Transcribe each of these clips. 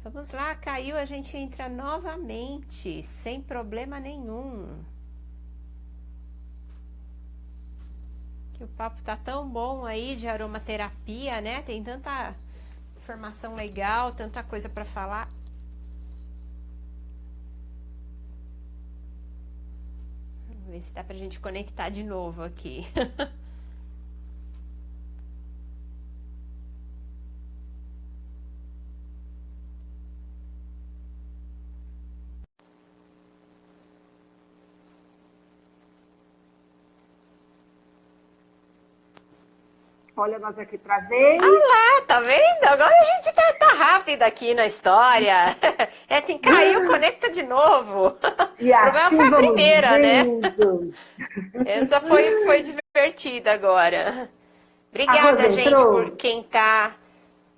Vamos lá, caiu, a gente entra novamente, sem problema nenhum. Que o papo tá tão bom aí de aromaterapia, né? Tem tanta informação legal, tanta coisa para falar. Vamos ver se dá pra gente conectar de novo aqui. Olha nós aqui pra ver. Ah, tá vendo? Agora a gente tá rápida aqui na história. É assim, caiu, conecta de novo. E O problema assim foi a vamos primeira, né? vendo. Essa foi divertida agora. A Rosa Obrigada, gente, por entrou? quem tá.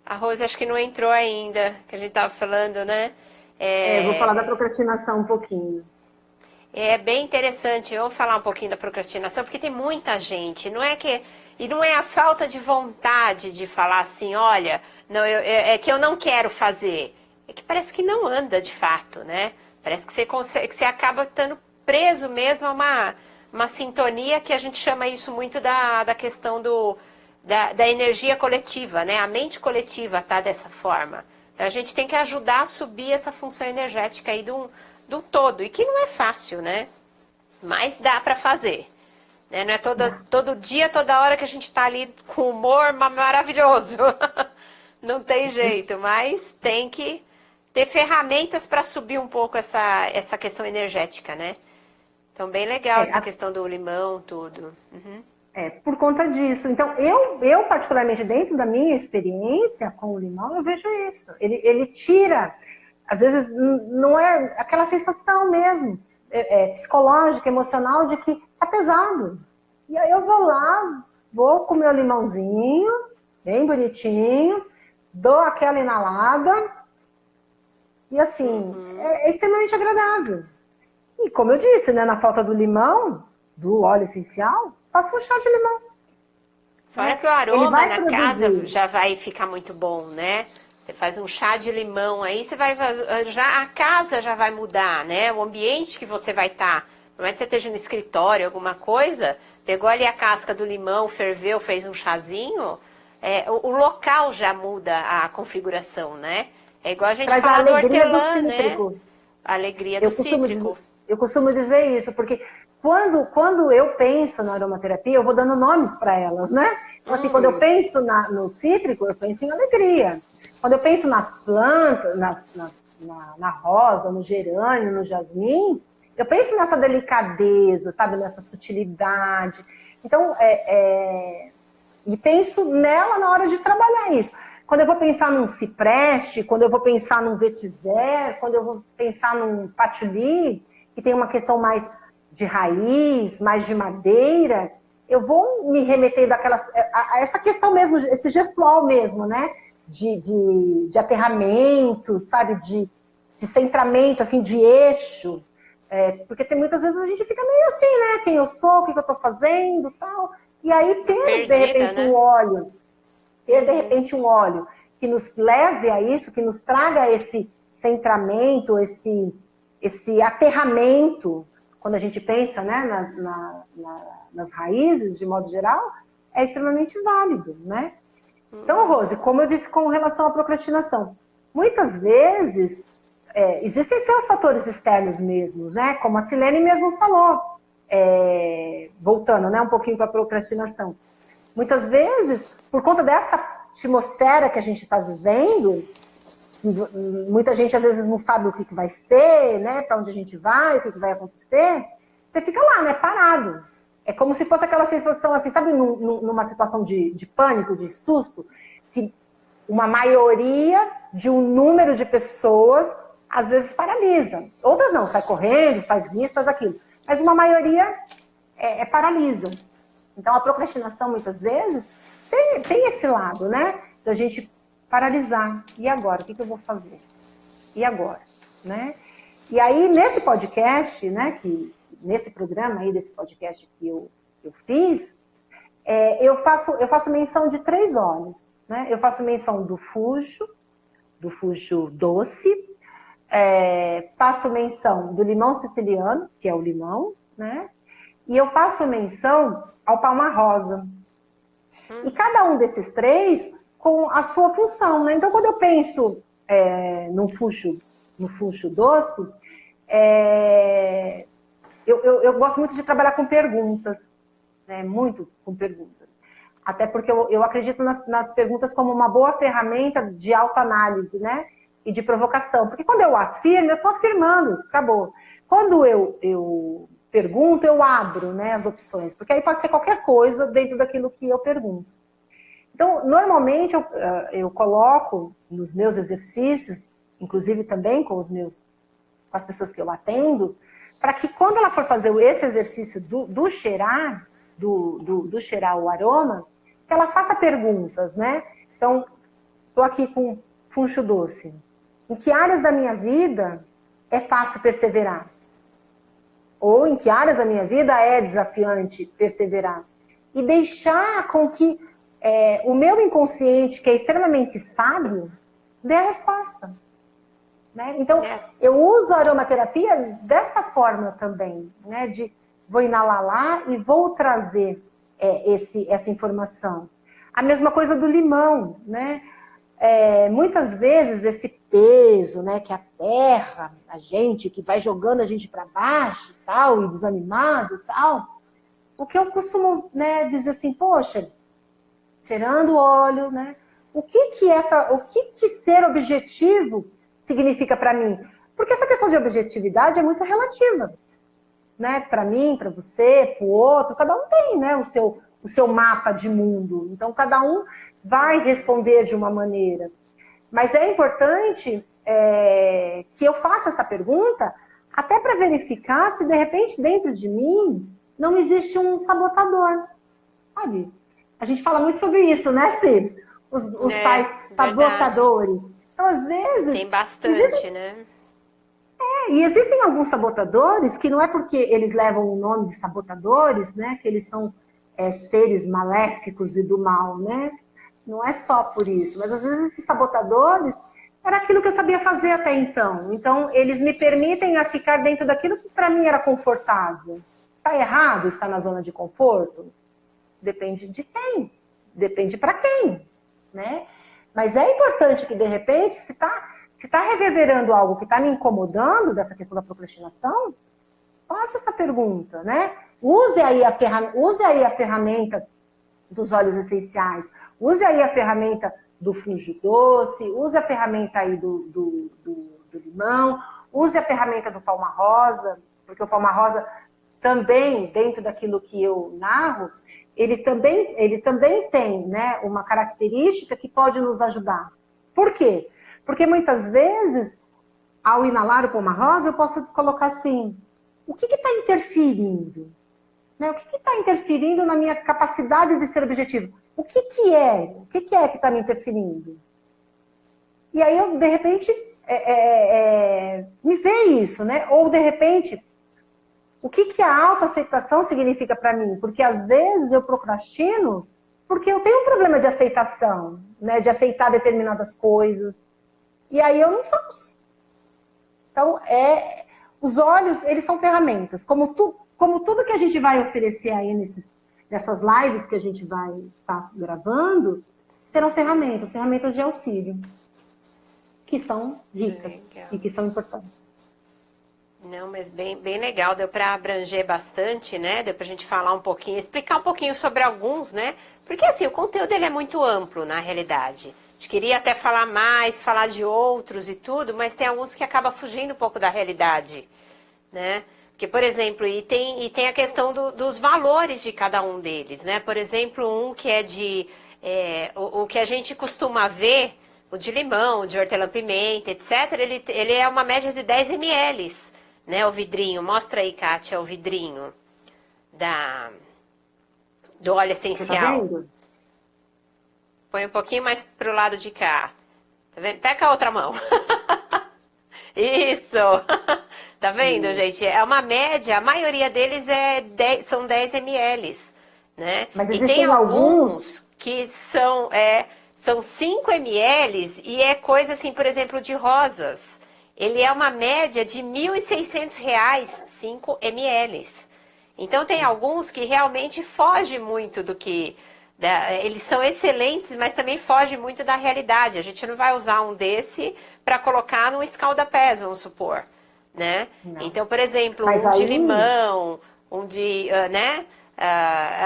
A Rose acho que não entrou ainda, que a gente tava falando, né? Vou falar da É, procrastinação um pouquinho. é bem interessante. Vamos falar um pouquinho da procrastinação, porque tem muita gente. Não é que e não é a falta de vontade de falar assim, olha, não, é que eu não quero fazer. É que parece que não anda de fato, né? Parece que você consegue, que você acaba estando preso mesmo a uma sintonia que a gente chama isso muito da questão da energia coletiva, né? A mente coletiva tá dessa forma. Então, a gente tem que ajudar a subir essa função energética aí do todo, e que não é fácil, né? Mas dá para fazer. Né? Não é todo dia, toda hora que a gente tá ali com humor maravilhoso. Não tem jeito, mas tem que ter ferramentas para subir um pouco essa questão energética, né? Então, bem legal É, essa questão do limão, tudo. Uhum. por conta disso. Então, eu particularmente, dentro da minha experiência com o limão, eu vejo isso. Ele tira, às vezes, não é aquela sensação mesmo, psicológica, emocional, de que tá pesado. E aí eu vou lá, vou com o meu limãozinho, bem bonitinho, dou aquela inalada, e assim, é extremamente agradável. E como eu disse, né, na falta do limão, do óleo essencial, faça um chá de limão. Fora Né? que o Ele aroma vai na casa produzir. já vai ficar muito bom, né? Você faz um chá de limão aí, você vai já a casa já vai mudar, né? O ambiente que você vai estar. Por mais que você esteja no escritório, alguma coisa, pegou ali a casca do limão, ferveu, fez um chazinho, o local já muda a configuração, né? É igual a gente Traz a falar do alegria do hortelã, né? cítrico. A alegria do Eu costumo dizer, cítrico. eu costumo dizer isso, porque quando eu penso na aromaterapia, eu vou dando nomes para elas, né? Então, assim, quando eu Hum, penso no cítrico, eu penso em alegria. Quando eu penso nas plantas, na rosa, no gerânio, no jasmim, eu penso nessa delicadeza, sabe? Nessa sutilidade. Então, e penso nela na hora de trabalhar isso. Quando eu vou pensar num cipreste, quando eu vou pensar num vetiver, quando eu vou pensar num patchouli, que tem uma questão mais de raiz, mais de madeira, eu vou me remeter a essa questão mesmo, esse gestual mesmo, né? De aterramento, sabe? De centramento, assim, de eixo. Porque tem muitas vezes a gente fica meio assim, né? Quem eu sou, o que eu estou fazendo, tal. E aí ter, de perdida, repente, né? um óleo que nos leve a isso, que nos traga esse centramento, esse aterramento, quando a gente pensa, né, nas raízes, de modo geral, é extremamente válido, né? Então, Rose, como eu disse com relação à procrastinação, muitas vezes existem seus fatores externos mesmo, né? Como a Silene mesmo falou, voltando, né, um pouquinho para a procrastinação. Muitas vezes, por conta dessa atmosfera que a gente está vivendo, muita gente às vezes não sabe o que vai ser, né? Para onde a gente vai, o que vai acontecer. Você fica lá, né? Parado. É como se fosse aquela sensação assim, sabe, numa situação de pânico, de susto, que uma maioria de um número de pessoas às vezes paralisa. Outras não, sai correndo, faz isso, faz aquilo. Mas uma maioria paralisa. Então, a procrastinação, muitas vezes, tem esse lado, né? Da gente paralisar. E agora? O que eu vou fazer? E agora? Né? E aí, nesse podcast, né? Nesse programa aí, desse podcast que eu fiz, eu faço menção de 3 óleos. Né? Eu faço menção do fujo, do fujo doce, faço menção do limão siciliano, que é o limão, né? E eu faço menção ao palma rosa. E cada um desses três com a sua função, né? Então, quando eu penso no fujo doce, eu gosto muito de trabalhar com perguntas, né? Muito com perguntas. Até porque eu acredito nas perguntas como uma boa ferramenta de autoanálise, né? E de provocação. Porque quando eu afirmo, eu estou afirmando, acabou. Quando eu pergunto, eu abro, né, as opções. Porque aí pode ser qualquer coisa dentro daquilo que eu pergunto. Então, normalmente, eu coloco nos meus exercícios, inclusive também com as pessoas que eu atendo, para que quando ela for fazer esse exercício do cheirar, do cheirar o aroma, que ela faça perguntas, né? Então, estou aqui com funcho doce. Em que áreas da minha vida é fácil perseverar? Ou em que áreas da minha vida é desafiante perseverar? E deixar com que o meu inconsciente, que é extremamente sábio, dê a resposta. Né? Então, eu uso a aromaterapia desta forma também, né? Vou inalar lá e vou trazer essa informação. A mesma coisa do limão, né? Muitas vezes esse peso, né, que a terra, a gente, que vai jogando a gente para baixo e tal, e desanimado e tal, o que eu costumo, né, dizer assim, poxa, cheirando o óleo, né, o que ser objetivo significa para mim? Porque essa questão de objetividade é muito relativa, né, para mim, para você, para o outro, cada um tem, né, o seu mapa de mundo, então cada um vai responder de uma maneira. Mas é importante que eu faça essa pergunta até para verificar se, de repente, dentro de mim não existe um sabotador, sabe? A gente fala muito sobre isso, né, Cê? Os pais sabotadores. Então, às vezes... Tem bastante, né? E existem alguns sabotadores que não é porque eles levam o nome de sabotadores, né, que eles são seres maléficos e do mal, né? Não é só por isso, mas às vezes esses sabotadores era aquilo que eu sabia fazer até então. Então, eles me permitem a ficar dentro daquilo que para mim era confortável. Está errado estar na zona de conforto? Depende de quem. Depende para quem, né? Mas é importante que, de repente, se tá reverberando algo que está me incomodando, dessa questão da procrastinação, faça essa pergunta, né? Use aí a ferramenta dos óleos essenciais. Use aí a ferramenta do fungo doce, use a ferramenta aí do limão, use a ferramenta do palma rosa, porque o palma rosa também, dentro daquilo que eu narro, ele também tem, né, uma característica que pode nos ajudar. Por quê? Porque muitas vezes, ao inalar o palma rosa, eu posso colocar assim, o que está interferindo? Né? O que está interferindo na minha capacidade de ser objetivo? O que é que está me interferindo? E aí eu, de repente, me vê isso, né? Ou, de repente, o que a autoaceitação significa para mim? Porque, às vezes, eu procrastino porque eu tenho um problema de aceitação, né? De aceitar determinadas coisas. E aí eu não faço. Então, os olhos, eles são ferramentas. Como tudo que a gente vai oferecer aí nessas lives que a gente vai estar gravando, serão ferramentas de auxílio, que são ricas e que são importantes. Não, mas bem legal, deu para abranger bastante, né? Deu para a gente falar um pouquinho, explicar um pouquinho sobre alguns, né? Porque assim, o conteúdo ele é muito amplo na realidade. A gente queria até falar mais, falar de outros e tudo, mas tem alguns que acabam fugindo um pouco da realidade, né? Porque, por exemplo, e tem a questão dos valores de cada um deles, né? Por exemplo, um que é o que a gente costuma ver, o de limão, o de hortelã-pimenta, etc., ele é uma média de 10 ml, né? O vidrinho. Mostra aí, Kátia, o vidrinho do óleo essencial. Você tá vendo? Põe um pouquinho mais pro lado de cá. Tá vendo? Pega a outra mão. Isso! Tá vendo, gente? É uma média, a maioria deles são 10 ml, né? Mas e existem tem alguns que são São 5 ml e é coisa assim, por exemplo, de rosas. Ele é uma média de R$ 1.600, 5 ml. Então tem alguns que realmente fogem muito do que... eles são excelentes, mas também fogem muito da realidade. A gente não vai usar um desse para colocar num escalda-pés, vamos supor, né? Não. Então, por exemplo, Mas um de aí- limão, um de, né?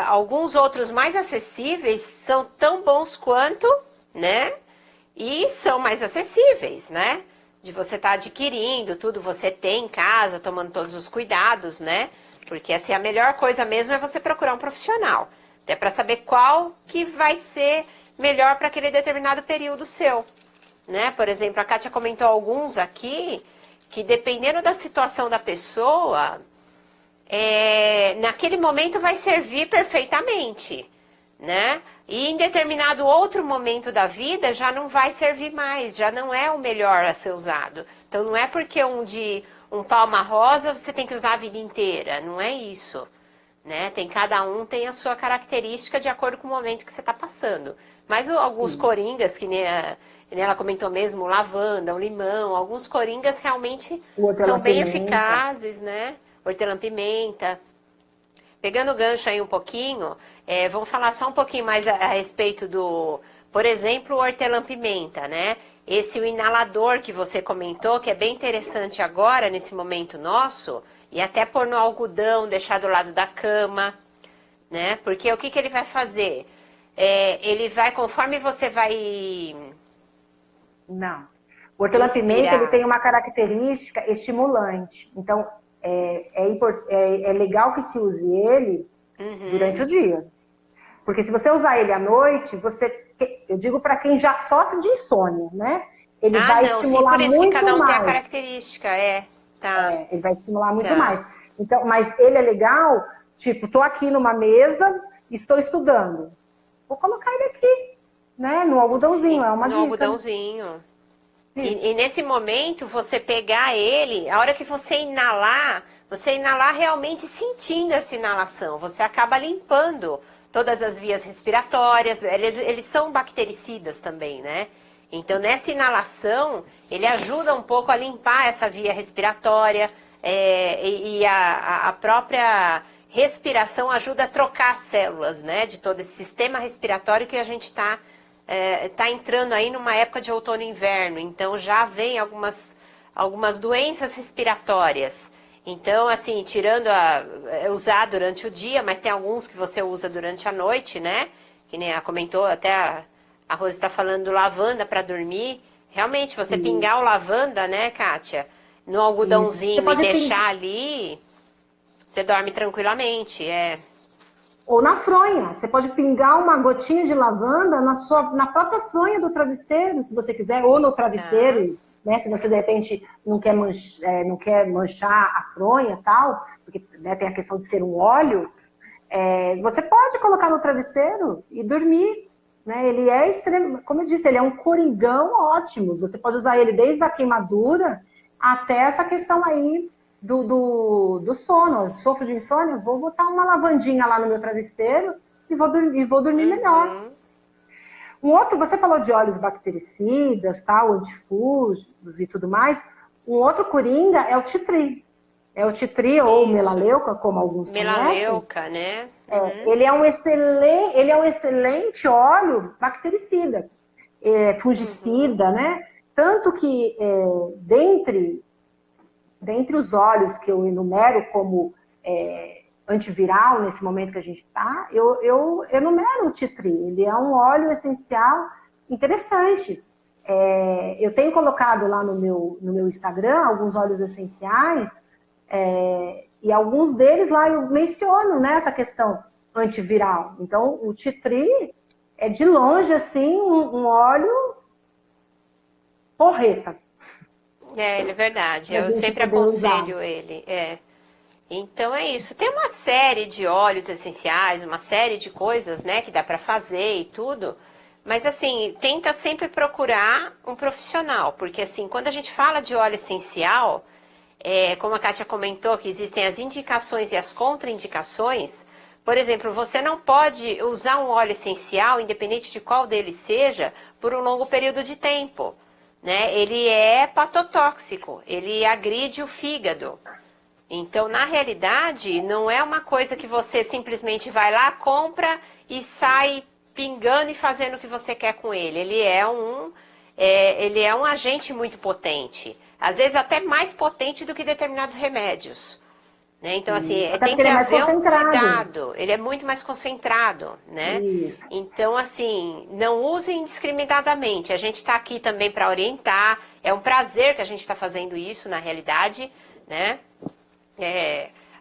Alguns outros mais acessíveis são tão bons quanto, né? E são mais acessíveis, né? De você estar adquirindo tudo, você tem em casa, tomando todos os cuidados, né? Porque assim, a melhor coisa mesmo é você procurar um profissional. Até para saber qual que vai ser melhor para aquele determinado período seu, né? Por exemplo, a Kátia comentou alguns aqui, que dependendo da situação da pessoa, naquele momento vai servir perfeitamente, né? E em determinado outro momento da vida já não vai servir mais, já não é o melhor a ser usado. Então não é porque um palma rosa você tem que usar a vida inteira, não é isso, né? Cada um tem a sua característica de acordo com o momento que você está passando. Mas alguns coringas, que nem ela comentou mesmo, lavanda, o limão, alguns coringas realmente são bem eficazes, né? Hortelã-pimenta. Pegando o gancho aí um pouquinho, vamos falar só um pouquinho mais a respeito por exemplo, o hortelã-pimenta, né? O inalador que você comentou, que é bem interessante agora, nesse momento nosso, e até pôr no algodão, deixar do lado da cama, né? Porque o que ele vai fazer? Ele vai, conforme você vai... Não. O hortelã-pimenta, ele tem uma característica estimulante. Então, é legal que se use ele durante o dia. Porque se você usar ele à noite, eu digo para quem já sofre de insônia, né? Ele vai estimular por isso muito que cada um mais. tem a característica, tá. Ele vai estimular muito mais. Então, mas ele é legal, tipo, tô aqui numa mesa, estou estudando. Vou colocar ele aqui, né? No algodãozinho, Sim, é uma dica. No algodãozinho. E nesse momento, você pegar ele, a hora que você inalar realmente sentindo essa inalação. Você acaba limpando todas as vias respiratórias. Eles são bactericidas também, né? Então, nessa inalação, ele ajuda um pouco a limpar essa via respiratória. E a própria respiração ajuda a trocar as células, né? De todo esse sistema respiratório que a gente está entrando aí numa época de outono e inverno, então já vem algumas doenças respiratórias. Então, assim, tirando usar durante o dia, mas tem alguns que você usa durante a noite, né? Que nem a comentou, até a Rose está falando do lavanda para dormir. Realmente, você pingar o lavanda, né, Kátia? No algodãozinho e deixar ali, você dorme tranquilamente, Ou na fronha. Você pode pingar uma gotinha de lavanda na própria fronha do travesseiro, se você quiser, ou no travesseiro, né? Se você, de repente, não quer manchar a fronha e tal, porque, né, tem a questão de ser um óleo, você pode colocar no travesseiro e dormir. Né? Ele é extremo, como eu disse, ele é um coringão ótimo. Você pode usar ele desde a queimadura até essa questão aí do sono. Eu sofro de insônia, vou botar uma lavandinha lá no meu travesseiro e vou dormir melhor. Um outro, você falou de óleos bactericidas, tal, antifúngicos e tudo mais. Um outro coringa é o titri. É o titri ou melaleuca, como alguns conhecem. Melaleuca, né? Ele é um excelente óleo bactericida, fungicida, né? Tanto que dentre os óleos que eu enumero como antiviral nesse momento que a gente está, eu enumero o titri. Ele é um óleo essencial interessante. Eu tenho colocado lá no meu Instagram alguns óleos essenciais, e alguns deles lá eu menciono, né, essa questão antiviral. Então, o titri é de longe, assim, um óleo porreta. É verdade. Eu sempre aconselho ele. Então é isso. Tem uma série de óleos essenciais, uma série de coisas, né, que dá para fazer e tudo. Mas assim, tenta sempre procurar um profissional, porque assim, quando a gente fala de óleo essencial, como a Kátia comentou, que existem as indicações e as contraindicações. Por exemplo, você não pode usar um óleo essencial, independente de qual deles seja, por um longo período de tempo, né? Ele é hepatotóxico, ele agride o fígado. Então, na realidade, não é uma coisa que você simplesmente vai lá, compra e sai pingando e fazendo o que você quer com ele. Ele é um agente muito potente. Às vezes até mais potente do que determinados remédios. Né? Então, assim, tem que haver um cuidado. Ele é muito mais concentrado, né? Isso. Então, assim, não usem indiscriminadamente. A gente está aqui também para orientar. É um prazer que a gente está fazendo isso, na realidade, né?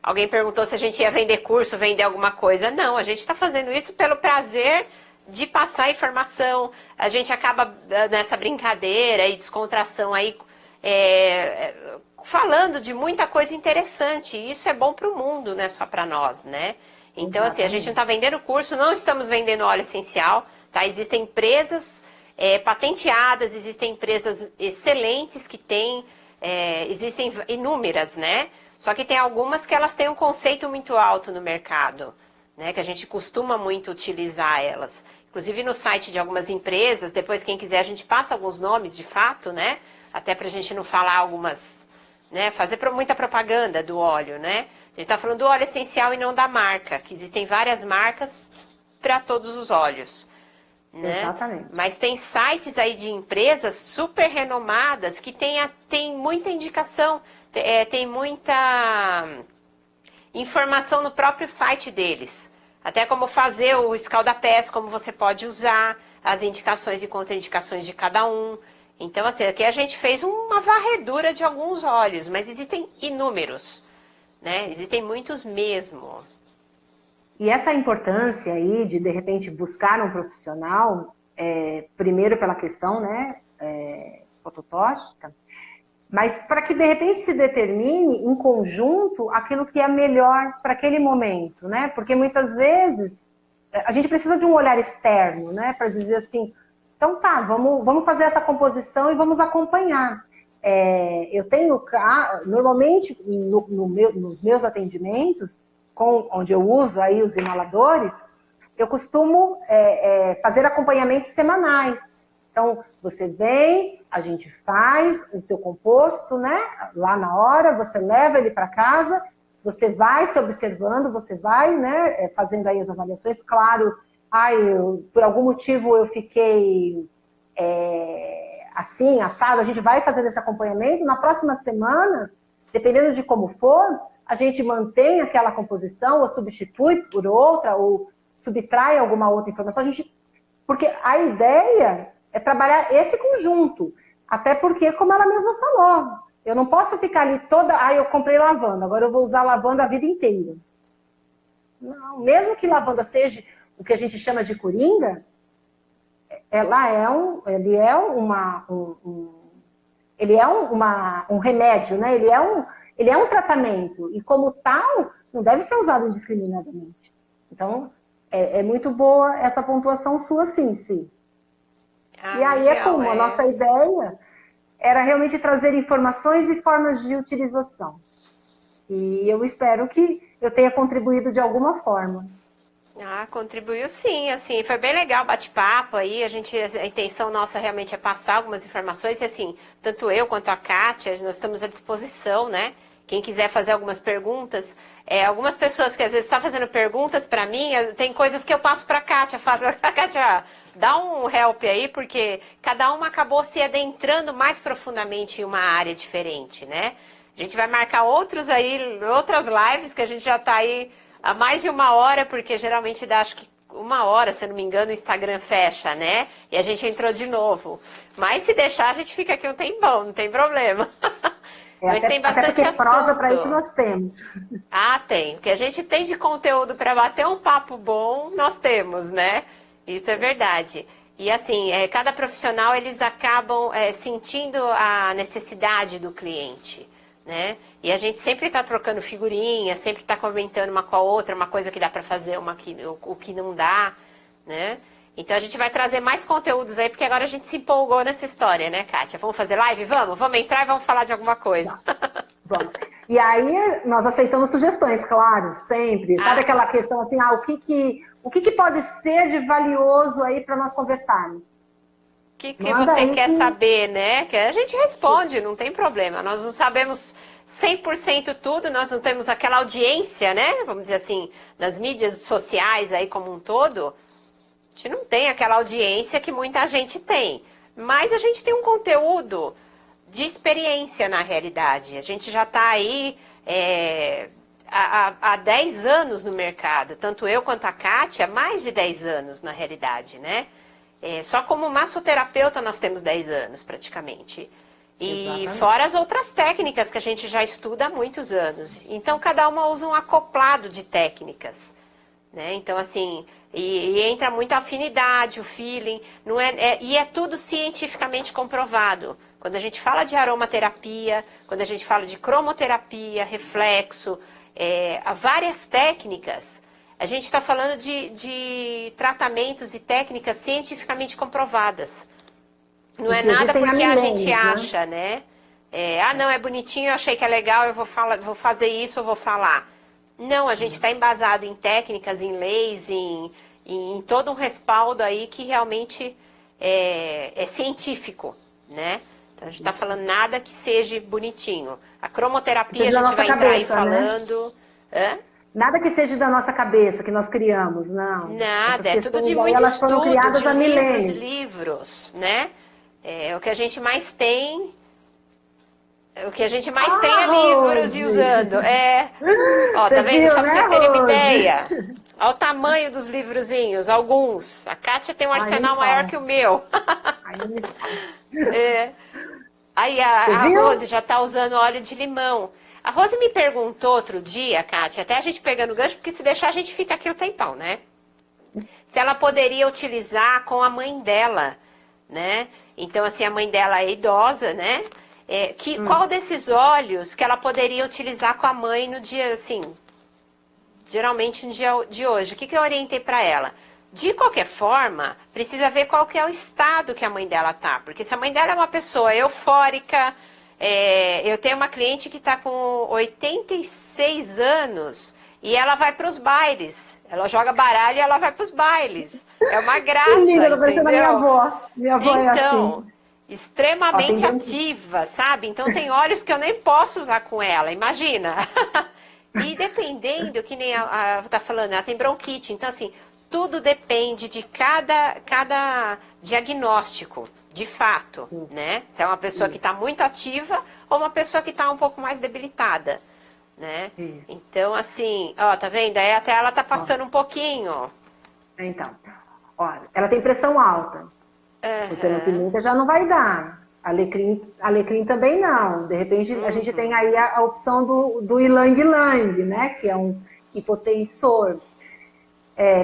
Alguém perguntou se a gente ia vender curso, vender alguma coisa. Não, a gente está fazendo isso pelo prazer de passar informação. A gente acaba nessa brincadeira e descontração aí, falando de muita coisa interessante. E isso é bom para o mundo, não é só para nós, né? Então, assim, a gente não está vendendo curso, não estamos vendendo óleo essencial, tá? Existem empresas patenteadas, existem empresas excelentes que têm, existem inúmeras, né? Só que tem algumas que elas têm um conceito muito alto no mercado, né? Que a gente costuma muito utilizar elas. Inclusive no site de algumas empresas, depois quem quiser a gente passa alguns nomes de fato, né? Até pra gente não falar algumas, né? Fazer muita propaganda do óleo, né? A gente tá falando do óleo essencial e não da marca, que existem várias marcas para todos os óleos. Né? Exatamente. Mas tem sites aí de empresas super renomadas que tem muita indicação, tem muita informação no próprio site deles. Até como fazer o escaldapés, como você pode usar, as indicações e contraindicações de cada um. Então, assim, aqui a gente fez uma varredura de alguns óleos, mas existem inúmeros, né? Existem muitos mesmo. E essa importância aí de repente, buscar um profissional, primeiro pela questão, né, fototóxica, mas para que, de repente, se determine em conjunto aquilo que é melhor para aquele momento, né? Porque muitas vezes a gente precisa de um olhar externo, né, para dizer assim, então tá, vamos fazer essa composição e vamos acompanhar. Eu tenho, normalmente, nos meus atendimentos, onde eu uso aí os inaladores, eu costumo fazer acompanhamentos semanais. Então, você vem, a gente faz o seu composto, né? Lá na hora, você leva ele para casa, você vai se observando, você vai, né, fazendo aí as avaliações. Claro, por algum motivo eu fiquei assim, assado, a gente vai fazendo esse acompanhamento. Na próxima semana, dependendo de como for, a gente mantém aquela composição, ou substitui por outra, ou subtrai alguma outra informação. Porque a ideia é trabalhar esse conjunto. Até porque, como ela mesma falou, eu não posso ficar ali eu comprei lavanda, agora eu vou usar lavanda a vida inteira. Não, mesmo que lavanda seja o que a gente chama de coringa, ele é um remédio, né? Ele é um tratamento, e como tal, não deve ser usado indiscriminadamente. Então, é muito boa essa pontuação sua, sim. E aí legal, a nossa ideia era realmente trazer informações e formas de utilização. E eu espero que eu tenha contribuído de alguma forma. Contribuiu sim, assim, foi bem legal o bate-papo aí, a intenção nossa realmente é passar algumas informações, e assim, tanto eu quanto a Kátia, nós estamos à disposição, né? Quem quiser fazer algumas perguntas, algumas pessoas que às vezes estão fazendo perguntas para mim, tem coisas que eu passo para a Kátia, a Kátia, dá um help aí, porque cada uma acabou se adentrando mais profundamente em uma área diferente, né? A gente vai marcar outras lives, que a gente já está aí há mais de 1 hora, porque geralmente dá, acho que 1 hora, se eu não me engano, o Instagram fecha, né? E a gente entrou de novo. Mas se deixar, a gente fica aqui um tempão, não tem problema. Mas tem bastante assunto. Prosa para isso nós temos. Tem. O que a gente tem de conteúdo para bater um papo bom, nós temos, né? Isso é verdade. E assim, cada profissional, eles acabam sentindo a necessidade do cliente, né? E a gente sempre está trocando figurinha, sempre está comentando uma com a outra, uma coisa que dá para fazer, o que não dá, né? Então a gente vai trazer mais conteúdos aí, porque agora a gente se empolgou nessa história, né, Kátia? Vamos fazer live? Vamos entrar e vamos falar de alguma coisa. Vamos. E aí nós aceitamos sugestões, claro, sempre. Sabe aquela questão assim, o que pode ser de valioso aí para nós conversarmos? O que você quer saber, né? Que a gente responde, não tem problema. Nós não sabemos 100% tudo, nós não temos aquela audiência, né? Vamos dizer assim, nas mídias sociais aí como um todo, a gente não tem aquela audiência que muita gente tem. Mas a gente tem um conteúdo de experiência na realidade. A gente já está aí há 10 anos no mercado, tanto eu quanto a Kátia, mais de 10 anos na realidade, né? Só como massoterapeuta nós temos 10 anos praticamente. E exatamente. Fora as outras técnicas que a gente já estuda há muitos anos. Então cada uma usa um acoplado de técnicas, né? Então assim, e entra muita afinidade, o feeling, e é tudo cientificamente comprovado. Quando a gente fala de aromaterapia, quando a gente fala de cromoterapia, reflexo, há várias técnicas, a gente está falando de tratamentos e técnicas cientificamente comprovadas. Não é nada porque a gente acha, né? Não, é bonitinho, eu achei que é legal, eu vou fazer isso, eu vou falar. Não, a gente está embasado em técnicas, em leis, em todo um respaldo aí que realmente é científico, né? Então, a gente está falando nada que seja bonitinho. A cromoterapia a gente vai entrar aí falando... Né? Nada que seja da nossa cabeça, que nós criamos, não. Nada, é tudo de muito estudo, de livros, né? O que a gente mais tem... O que a gente mais tem é livros e usando. Ó, tá vendo? Só pra vocês terem uma ideia. Olha o tamanho dos livrozinhos, alguns. A Kátia tem um arsenal maior que o meu. Aí a Rose já tá usando óleo de limão. A Rose me perguntou outro dia, Kátia, até a gente pegando o gancho, porque se deixar a gente fica aqui o tempão, né? Se ela poderia utilizar com a mãe dela, né? Então, assim, a mãe dela é idosa, né? Qual desses óleos que ela poderia utilizar com a mãe no dia, assim, geralmente no dia de hoje? O que eu orientei para ela? De qualquer forma, precisa ver qual que é o estado que a mãe dela tá. Porque se a mãe dela é uma pessoa eufórica, eu tenho uma cliente que está com 86 anos e ela vai para os bailes. Ela joga baralho e ela vai para os bailes. É uma graça, entendeu? Minha avó. Minha avó é assim. Extremamente ativa, sabe? Então tem óleos que eu nem posso usar com ela, imagina. E dependendo, que nem a tá falando, ela tem bronquite, então assim, tudo depende de cada diagnóstico, de fato, né? Se é uma pessoa que está muito ativa ou uma pessoa que está um pouco mais debilitada, né? Então assim, ó, tá vendo? Aí até ela tá passando um pouquinho. Então, olha, ela tem pressão alta. Porque pimenta já não vai dar. Alecrim também não. De repente, a gente tem aí a opção do ilang-ilang, né? Que é um hipotensor.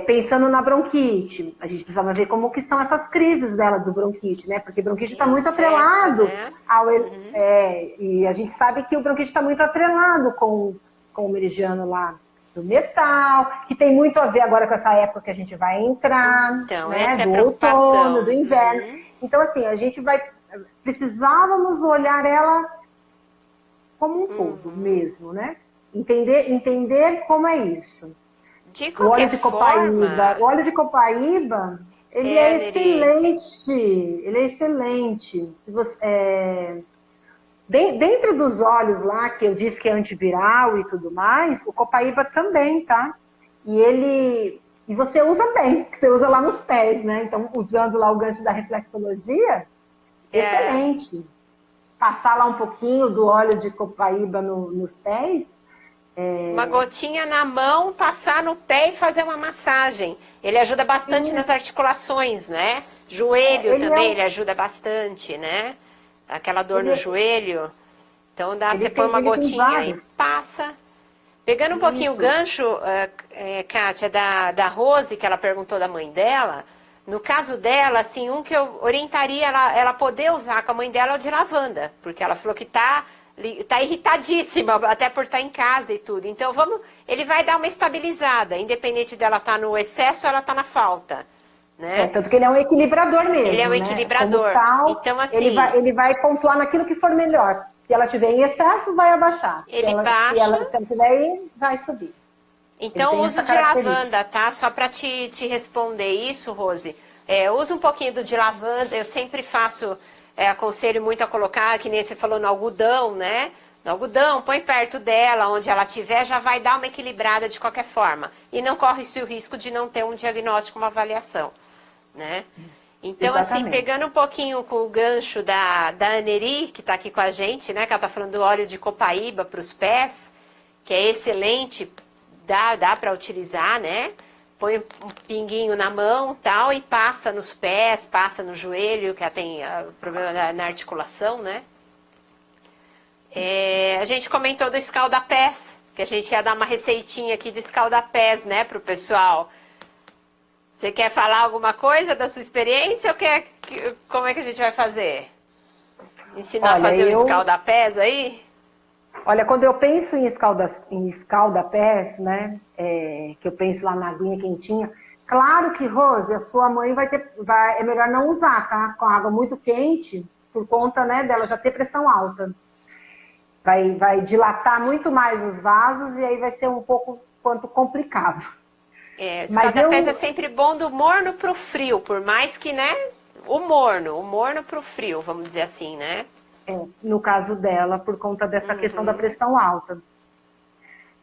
Pensando na bronquite, a gente precisava ver como que são essas crises dela do bronquite, né? Porque bronquite está muito atrelado, né? E a gente sabe que o bronquite está muito atrelado com o meridiano lá do metal, que tem muito a ver agora com essa época que a gente vai entrar, então, né? Essa é do outono, do inverno. Então, assim, a gente precisávamos olhar ela como um todo mesmo, né? Entender como é isso. O óleo de copaíba, ele é excelente. Ele é excelente. Se você, dentro dos óleos lá, que eu disse que é antiviral e tudo mais, o copaíba também, tá? E você usa bem, que você usa lá nos pés, né? Então, usando lá o gancho da reflexologia, excelente. Passar lá um pouquinho do óleo de copaíba nos pés. Uma gotinha na mão, passar no pé e fazer uma massagem. Ele ajuda bastante nas articulações, né? Joelho também, ele ajuda bastante, né? Aquela dor no joelho. Então você põe uma gotinha e passa. Pegando um pouquinho o gancho, Kátia, da Rose, que ela perguntou da mãe dela, no caso dela, assim, um que eu orientaria ela poder usar com a mãe dela é o de lavanda, porque ela falou que tá irritadíssima, até por estar em casa e tudo. Então ele vai dar uma estabilizada, independente dela estar no excesso ou ela tá na falta. Né? Tanto que ele é um equilibrador mesmo. Ele é um equilibrador. Tal, então, assim, ele vai pontuar naquilo que for melhor Se ela tiver em excesso, vai abaixar. Ele se ela tiver, vai subir. Então, uso de lavanda, tá? Só para te responder isso, Rose. Usa um pouquinho de lavanda. Eu sempre faço, aconselho muito a colocar, que nem você falou, no algodão, né? No algodão, põe perto dela, onde ela tiver, já vai dar uma equilibrada de qualquer forma. E não corre-se o risco de não ter um diagnóstico, uma avaliação, né? Então, assim, pegando um pouquinho com o gancho da Aneri, que está aqui com a gente, né? Que ela está falando do óleo de copaíba para os pés, que é excelente, dá para utilizar, né? Põe um pinguinho na mão tal, e passa nos pés, passa no joelho, que ela tem problema na articulação, né? A gente comentou do escalda-pés, que a gente ia dar uma receitinha aqui de escalda-pés, né, pro pessoal. Você quer falar alguma coisa da sua experiência ou como é que a gente vai fazer? Ensinar a fazer o escalda-pés aí? Olha, quando eu penso em escalda-pés, né, que eu penso lá na aguinha quentinha, claro que, Rose, a sua mãe é melhor não usar, tá? Com água muito quente, por conta, né, dela já ter pressão alta. Vai dilatar muito mais os vasos e aí vai ser um pouco quanto complicado. Escalda-pés é sempre bom do morno pro frio, por mais que, né, o morno pro frio, vamos dizer assim, né? No caso dela, por conta dessa questão da pressão alta.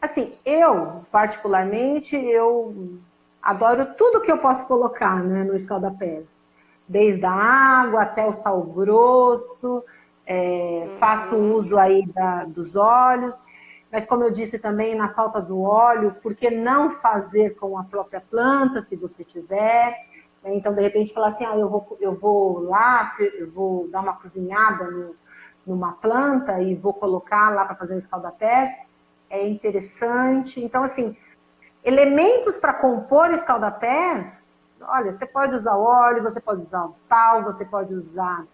Assim, eu, particularmente, eu adoro tudo que eu posso colocar, né, no escalda-pés. Desde a água até o sal grosso, faço uso aí dos óleos, mas como eu disse também, na falta do óleo, por que não fazer com a própria planta, se você tiver? Então, de repente, falar assim, eu vou dar uma cozinhada numa planta e vou colocar lá para fazer o escalda-pés, é interessante. Então, assim, elementos para compor escalda-pés, olha, você pode usar óleo, você pode usar o sal, você pode usar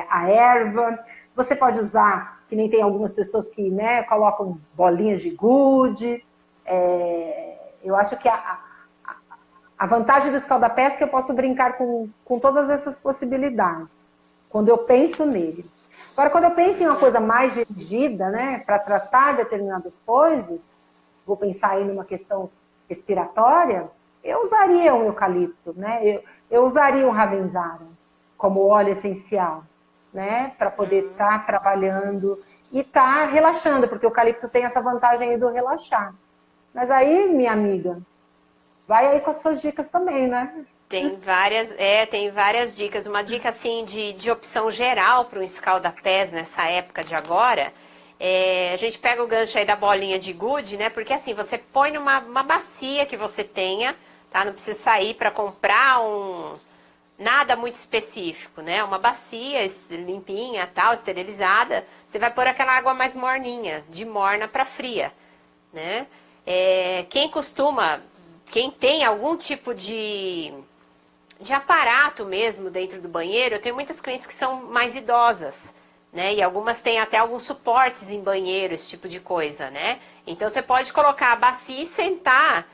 a erva, você pode usar, que nem tem algumas pessoas que, né, colocam bolinhas de gude. Eu acho que a vantagem do escalda-pés é que eu posso brincar com todas essas possibilidades, quando eu penso nele. Agora, quando eu penso em uma coisa mais dirigida, né, para tratar determinadas coisas, vou pensar aí numa questão respiratória, eu usaria um eucalipto, né? Eu usaria um ravenzara como óleo essencial, né? Para poder estar trabalhando e estar relaxando, porque o eucalipto tem essa vantagem aí do relaxar. Mas aí, minha amiga, vai aí com as suas dicas também, né? Tem várias dicas. Uma dica, assim, de opção geral para um escalda-pés nessa época de agora, a gente pega o gancho aí da bolinha de gude, né? Porque, assim, você põe numa bacia que você tenha, tá? Não precisa sair para comprar nada muito específico, né? Uma bacia limpinha, tal, esterilizada. Você vai pôr aquela água mais morninha, de morna para fria, né? Quem tem algum tipo de aparato mesmo dentro do banheiro, eu tenho muitas clientes que são mais idosas, né? E algumas têm até alguns suportes em banheiro, esse tipo de coisa, né? Então você pode colocar a bacia e sentar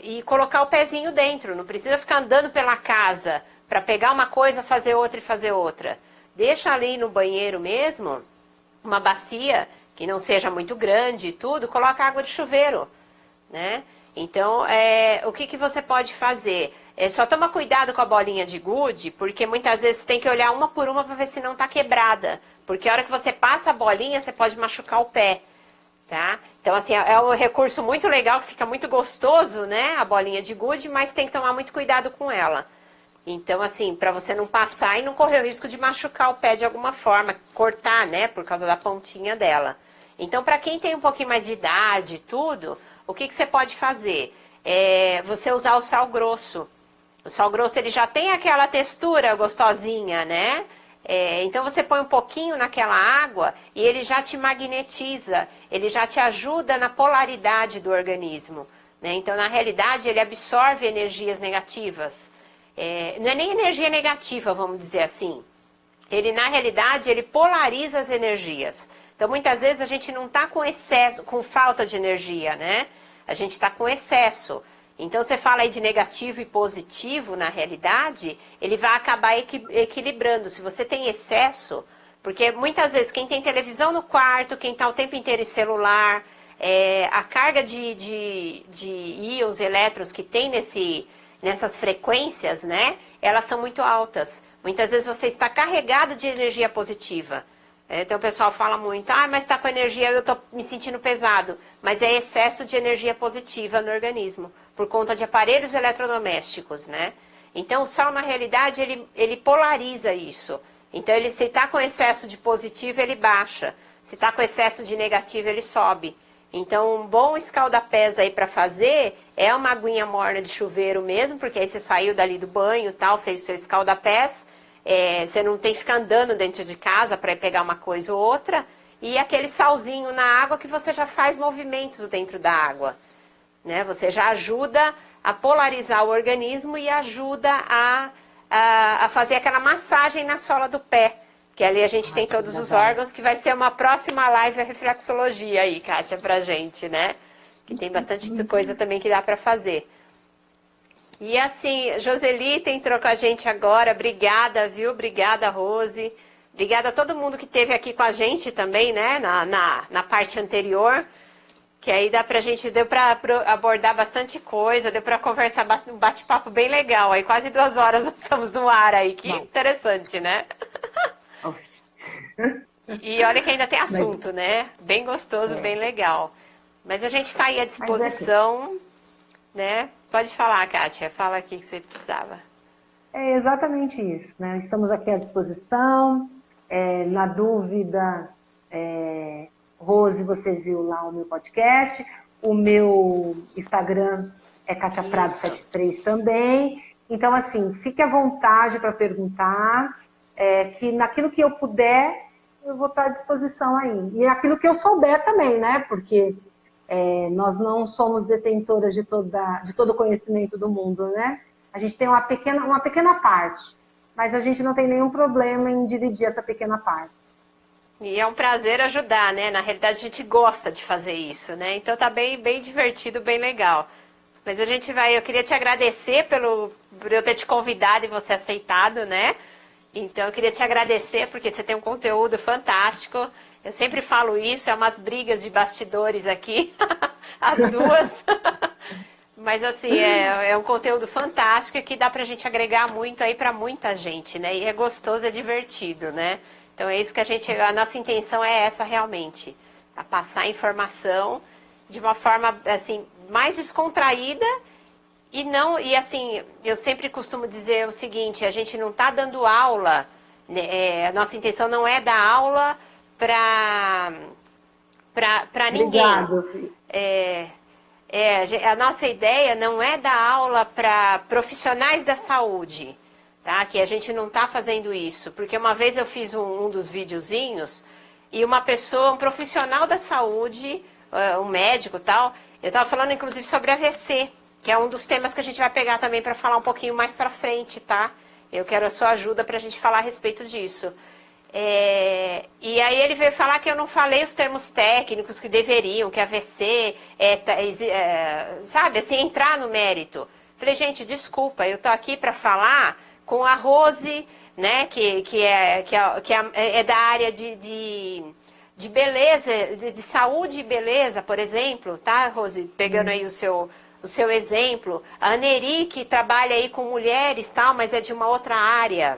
e colocar o pezinho dentro. Não precisa ficar andando pela casa para pegar uma coisa, fazer outra e fazer outra. Deixa ali no banheiro mesmo uma bacia que não seja muito grande e tudo, coloca água de chuveiro, né? Então, o que você pode fazer? Só toma cuidado com a bolinha de gude, porque muitas vezes você tem que olhar uma por uma para ver se não está quebrada. Porque a hora que você passa a bolinha, você pode machucar o pé, tá? Então, assim, é um recurso muito legal, que fica muito gostoso, né? A bolinha de gude, mas tem que tomar muito cuidado com ela. Então, assim, para você não passar e não correr o risco de machucar o pé de alguma forma, cortar, né? Por causa da pontinha dela. Então, para quem tem um pouquinho mais de idade e tudo, o que você pode fazer? Você usar o sal grosso. O sal grosso, ele já tem aquela textura gostosinha, né? Então, você põe um pouquinho naquela água e ele já te magnetiza, ele já te ajuda na polaridade do organismo, né? Então, na realidade, ele absorve energias negativas. Não é nem energia negativa, vamos dizer assim. Na realidade, ele polariza as energias. Então, muitas vezes, a gente não está com excesso, com falta de energia, né? A gente está com excesso. Então, você fala aí de negativo e positivo, na realidade, ele vai acabar equilibrando. Se você tem excesso, Porque muitas vezes quem tem televisão no quarto, quem está o tempo inteiro em celular, a carga de íons, elétrons que tem nessas frequências, né? Elas são muito altas. Muitas vezes você está carregado de energia positiva. Então o pessoal fala muito, mas está com energia, eu estou me sentindo pesado. Mas é excesso de energia positiva no organismo, por conta de aparelhos eletrodomésticos, né? Então o Sol, na realidade, ele polariza isso. Então se está com excesso de positivo, ele baixa. Se está com excesso de negativo, ele sobe. Então, um bom escalda-pés aí para fazer é uma aguinha morna de chuveiro mesmo, porque aí você saiu dali do banho e tal, fez o seu escalda-pés. Você não tem que ficar andando dentro de casa para ir pegar uma coisa ou outra. E aquele salzinho na água que você já faz movimentos dentro da água, né? Você já ajuda a polarizar o organismo e ajuda a fazer aquela massagem na sola do pé. Que ali a gente tem todos os órgãos, que vai ser uma próxima live a reflexologia aí, Kátia, pra gente, né? Que tem bastante coisa também que dá pra fazer. E assim, Joselita entrou com a gente agora, obrigada, viu? Obrigada, Rose. Obrigada a todo mundo que esteve aqui com a gente também, né? Na parte anterior. Que aí deu pra abordar bastante coisa, deu pra conversar, um bate-papo bem legal. Aí quase 2 horas nós estamos no ar aí, que interessante, né? E olha que ainda tem assunto, né? Bem gostoso, bem legal. Mas a gente está aí à disposição, né? Pode falar, Kátia. Fala aqui que você precisava. É exatamente isso, né? Estamos aqui à disposição. Na dúvida, Rose, você viu lá o meu podcast. O meu Instagram é Kátia Prado 73 também. Então, assim, fique à vontade para perguntar. Que naquilo que eu puder, eu vou estar à disposição aí. E aquilo que eu souber também, né? Porque nós não somos detentoras de todo o conhecimento do mundo, né? A gente tem uma pequena parte, mas a gente não tem nenhum problema em dividir essa pequena parte. E é um prazer ajudar, né? Na realidade, a gente gosta de fazer isso, né? Então tá bem, bem divertido, bem legal. Mas eu queria te agradecer por eu ter te convidado e você aceitado, né? Então, eu queria te agradecer, porque você tem um conteúdo fantástico. Eu sempre falo isso, é umas brigas de bastidores aqui, as duas. Mas, assim, é um conteúdo fantástico e que dá pra gente agregar muito aí pra muita gente, né? E é gostoso, é divertido, né? Então, é isso que a nossa intenção é essa realmente. A passar informação de uma forma, assim, mais descontraída. E assim, eu sempre costumo dizer o seguinte, a gente não está dando aula, né, a nossa intenção não é dar aula para ninguém. Obrigado. A nossa ideia não é dar aula para profissionais da saúde, tá? Que a gente não está fazendo isso, porque uma vez eu fiz um dos videozinhos e uma pessoa, um profissional da saúde, um médico e tal, eu estava falando inclusive sobre AVC, que é um dos temas que a gente vai pegar também para falar um pouquinho mais para frente, tá? Eu quero a sua ajuda para a gente falar a respeito disso. E aí ele veio falar que eu não falei os termos técnicos que deveriam, que AVC, sabe, assim, entrar no mérito. Falei, gente, desculpa, eu tô aqui para falar com a Rose, né, que é da área de beleza, de saúde e beleza, por exemplo, tá, Rose? Pegando aí o seu exemplo. A Aneri, que trabalha aí com mulheres, tal, mas é de uma outra área.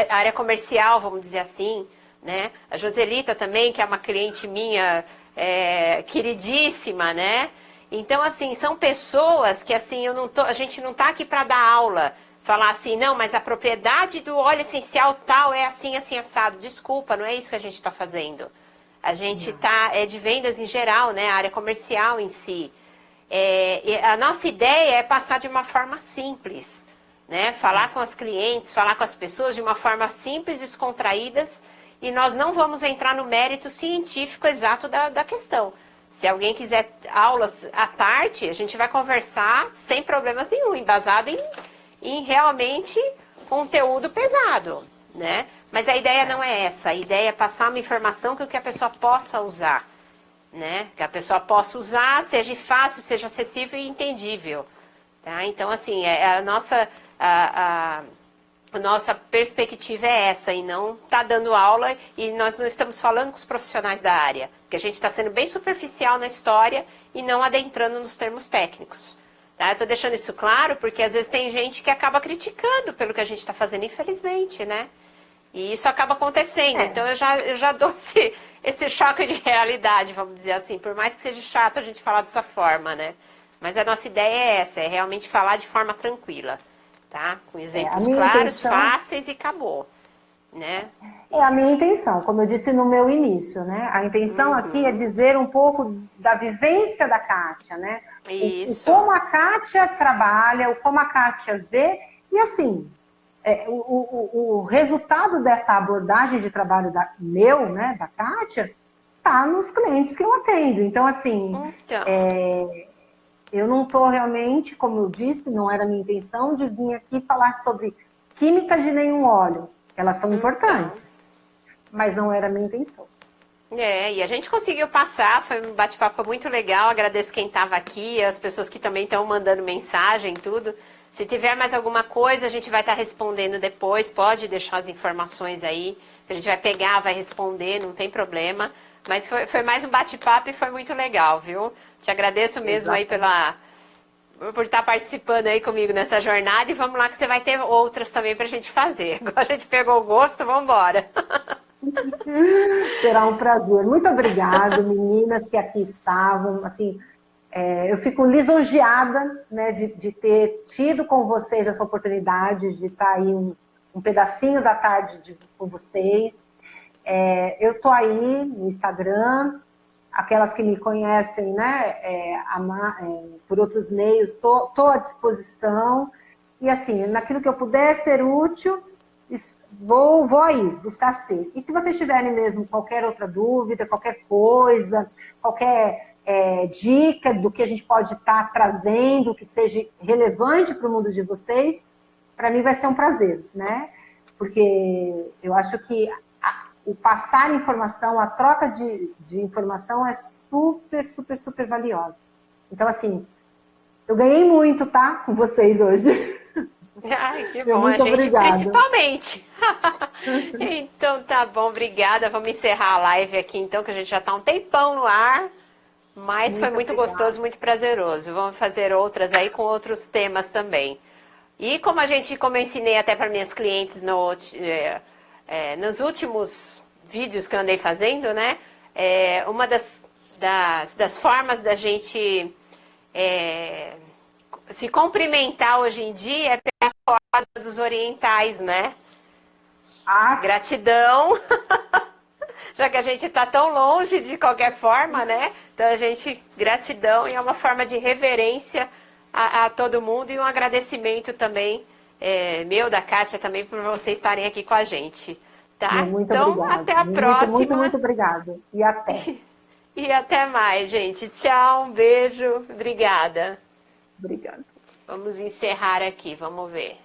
Área comercial, vamos dizer assim, né? A Joselita também, que é uma cliente minha, queridíssima, né? Então, assim, são pessoas que, assim, a gente não tá aqui para dar aula, falar assim, não, mas a propriedade do óleo essencial tal é assim, assim, assado. Desculpa, não é isso que a gente está fazendo. A gente de vendas em geral, né? A área comercial em si. A nossa ideia é passar de uma forma simples, né? Falar com as clientes, falar com as pessoas de uma forma simples, descontraídas, e nós não vamos entrar no mérito científico exato da questão. Se alguém quiser aulas à parte, a gente vai conversar sem problemas nenhum, embasado em realmente conteúdo pesado, né? Mas a ideia não é essa, a ideia é passar uma informação que a pessoa possa usar, né? Que a pessoa possa usar, seja fácil, seja acessível e entendível, tá? Então, assim, a a nossa perspectiva é essa, e não tá dando aula, e nós não estamos falando com os profissionais da área, porque a gente está sendo bem superficial na história e não adentrando nos termos técnicos. Tá? Eu tô deixando isso claro porque às vezes tem gente que acaba criticando pelo que a gente está fazendo, infelizmente, né? E isso acaba acontecendo. Então eu já dou esse choque de realidade, vamos dizer assim. Por mais que seja chato a gente falar dessa forma, né? Mas a nossa ideia é essa, é realmente falar de forma tranquila, tá? Com exemplos claros, fáceis e acabou, né? É a minha intenção, como eu disse no meu início, né? A intenção aqui é dizer um pouco da vivência da Kátia, né? Isso. O como a Kátia trabalha, o como a Kátia vê, e assim, o resultado dessa abordagem de trabalho né, da Kátia, tá nos clientes que eu atendo. Então, assim, eu não estou realmente, como eu disse, não era a minha intenção de vir aqui falar sobre química de nenhum óleo. Elas são importantes, mas não era a minha intenção. E a gente conseguiu passar, foi um bate-papo muito legal, agradeço quem estava aqui, as pessoas que também estão mandando mensagem, tudo. Se tiver mais alguma coisa, a gente vai estar respondendo depois, pode deixar as informações aí, a gente vai pegar, vai responder, não tem problema. Mas foi mais um bate-papo e foi muito legal, viu? Te agradeço mesmo aí por estar participando aí comigo nessa jornada, e vamos lá que você vai ter outras também pra gente fazer. Agora a gente pegou o gosto, vamos embora. Será um prazer. Muito obrigada, meninas que aqui estavam. Assim, eu fico lisonjeada, né, de ter tido com vocês essa oportunidade de estar aí um pedacinho da tarde com vocês. Eu estou aí no Instagram, aquelas que me conhecem, né, por outros meios, estou à disposição. E assim, naquilo que eu puder ser útil, vou aí buscar ser. E se vocês tiverem mesmo qualquer outra dúvida, qualquer coisa, qualquer dica do que a gente pode estar trazendo, que seja relevante para o mundo de vocês, para mim vai ser um prazer, né? Porque eu acho que o passar informação, a troca de informação é super, super, super valiosa. Então, assim, eu ganhei muito, tá? Com vocês hoje. Ai, que bom, a gente obrigada. Principalmente. Então tá bom, obrigada. Vamos encerrar a live aqui então, que a gente já tá um tempão no ar. Mas foi muito gostoso, muito prazeroso. Vamos fazer outras aí com outros temas também. E como eu ensinei até para minhas clientes nos últimos vídeos que eu andei fazendo, né? Uma das formas da gente se cumprimentar hoje em dia é pela forma dos orientais, né? Gratidão. Já que a gente está tão longe de qualquer forma, né? Então gratidão, e é uma forma de reverência a todo mundo, e um agradecimento também meu, da Kátia também, por vocês estarem aqui com a gente. Tá? Muito então, obrigada. Até a próxima. Muito obrigada. E até. E até mais, gente. Tchau, um beijo. Obrigada. Obrigada. Vamos encerrar aqui, vamos ver.